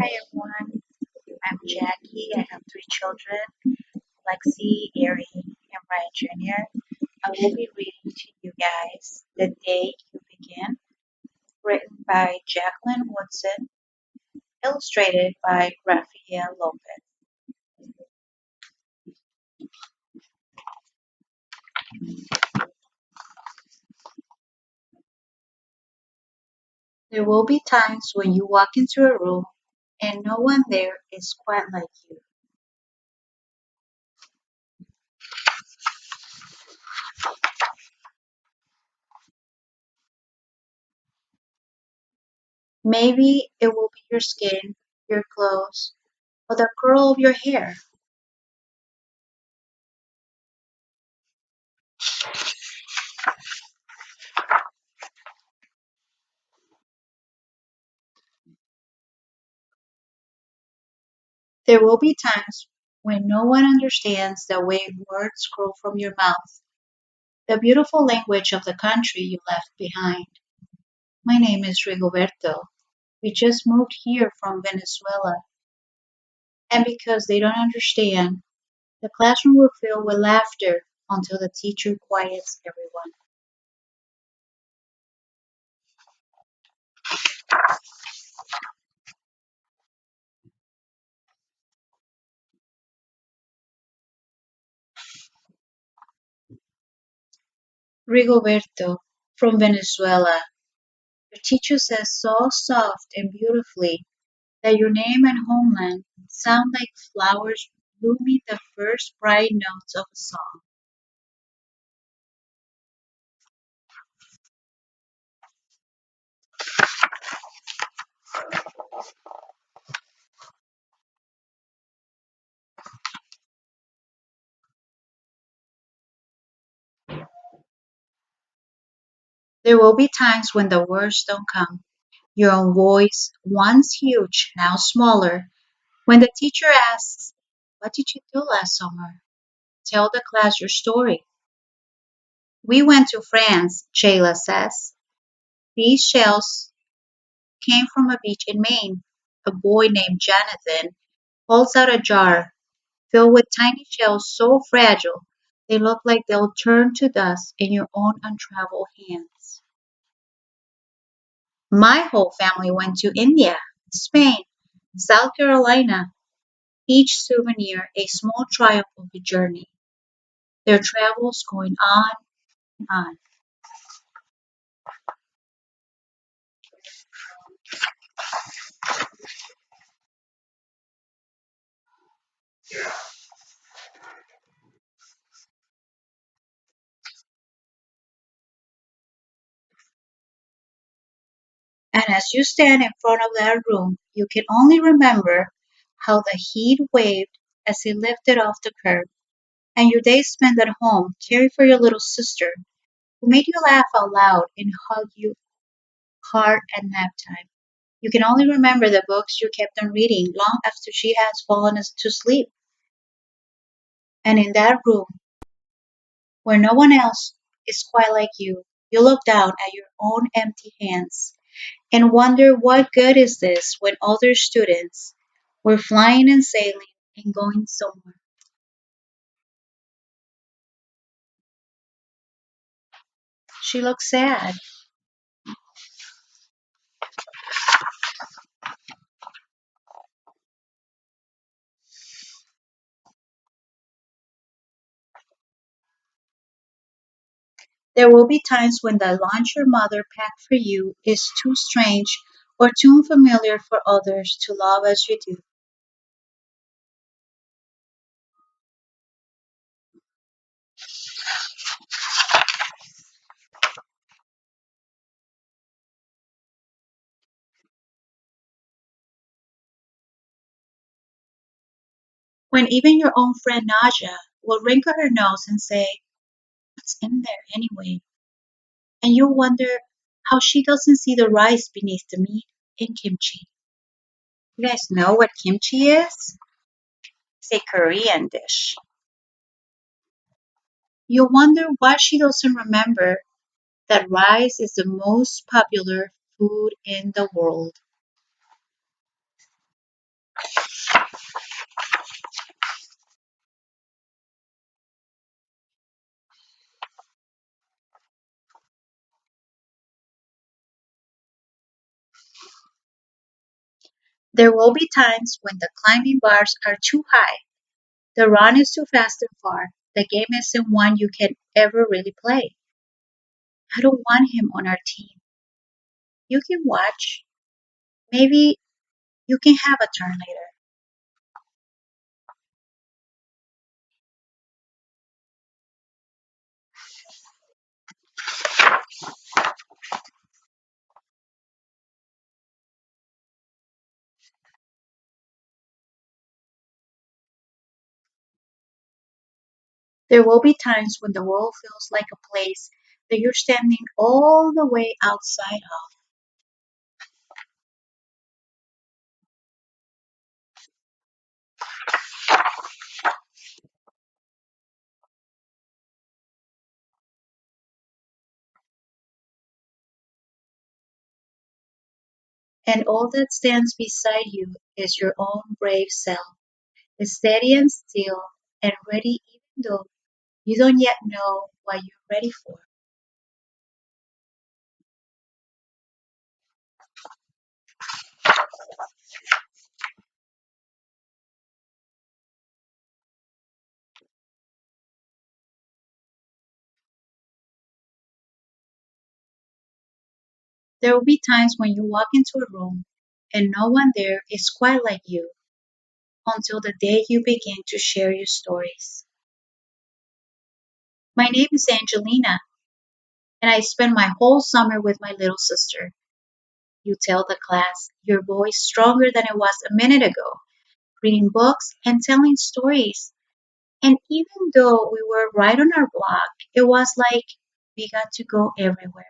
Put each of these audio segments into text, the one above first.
Hi everyone, I'm Jackie. I have three children, Lexi, Ari, and Ryan Jr. I will be reading to you guys The Day You Begin, written by Jacqueline Woodson, illustrated by Rafael Lopez. There will be times when you walk into a room and no one there is quite like you. Maybe it will be your skin, your clothes, or the curl of your hair. There will be times when no one understands the way words grow from your mouth, the beautiful language of the country you left behind. My name is Rigoberto. We just moved here from Venezuela, and because they don't understand, the classroom will fill with laughter until the teacher quiets everyone. Rigoberto, from Venezuela, your teacher says so soft and beautifully that your name and homeland sound like flowers blooming the first bright notes of a song. There will be times when the words don't come. Your own voice, once huge, now smaller. When the teacher asks, "What did you do last summer?" Tell the class your story. We went to France, Shayla says. These shells came from a beach in Maine. A boy named Jonathan holds out a jar filled with tiny shells so fragile they look like they'll turn to dust in your own untraveled hands. My whole family went to India, Spain, South Carolina, each souvenir a small triumph of the journey, their travels going on and on. And as you stand in front of that room, you can only remember how the heat waved as he lifted off the curb, and your days spent at home caring for your little sister, who made you laugh out loud and hug you hard at nap time. You can only remember the books you kept on reading long after she has fallen to sleep. And in that room, where no one else is quite like you look down at your own empty hands and wonder what good is this when other students were flying and sailing and going somewhere. She looks sad. There will be times when the lunch your mother packed for you is too strange or too unfamiliar for others to love as you do. When even your own friend Naja will wrinkle her nose and say, "What's in there anyway?" And you wonder how she doesn't see the rice beneath the meat in kimchi. You guys know what kimchi is? It's a Korean dish. You wonder why she doesn't remember that rice is the most popular food in the world. There will be times when the climbing bars are too high, the run is too fast and far, the game isn't one you can ever really play. I don't want him on our team. You can watch. Maybe you can have a turn later. There will be times when the world feels like a place that you're standing all the way outside of, and all that stands beside you is your own brave self, steady and still and ready even though you don't yet know what you're ready for. There will be times when you walk into a room and no one there is quite like you until the day you begin to share your stories. My name is Angelina, and I spent my whole summer with my little sister. You tell the class, your voice stronger than it was a minute ago, reading books and telling stories. And even though we were right on our block, it was like we got to go everywhere.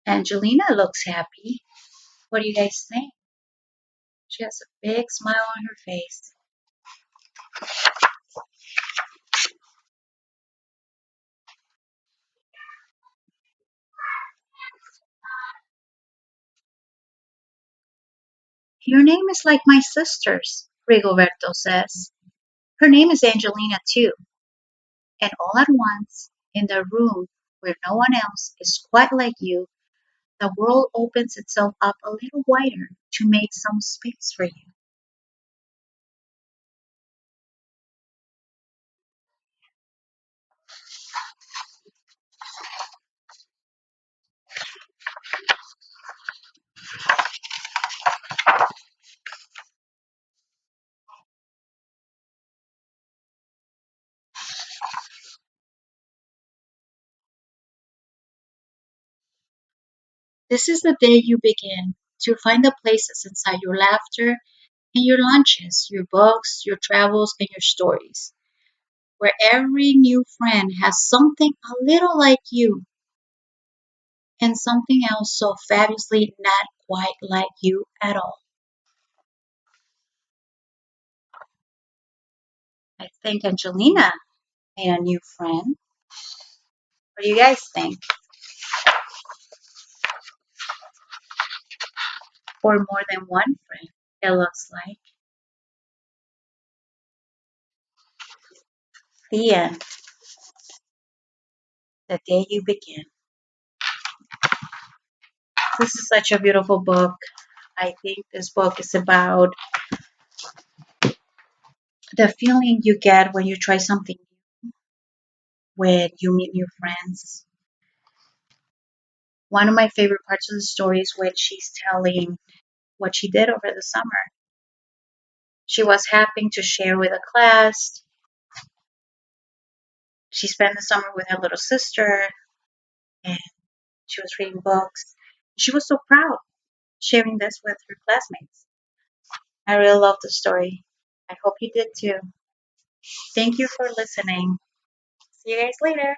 Angelina looks happy. What do you guys think? She has a big smile on her face. Your name is like my sister's, Rigoberto says. Her name is Angelina too. And all at once, in the room where no one else is quite like you, the world opens itself up a little wider to make some space for you. This is the day you begin to find the places inside your laughter and your lunches, your books, your travels, and your stories, where every new friend has something a little like you and something else so fabulously not quite like you at all. I think Angelina made a new friend. What do you guys think? Or more than one friend, it looks like. The end, the day you begin. This is such a beautiful book. I think this book is about the feeling you get when you try something, when you meet new friends. One of my favorite parts of the story is when she's telling what she did over the summer. She was happy to share with the class. She spent the summer with her little sister and she was reading books. She was so proud sharing this with her classmates. I really love the story. I hope you did too. Thank you for listening. See you guys later.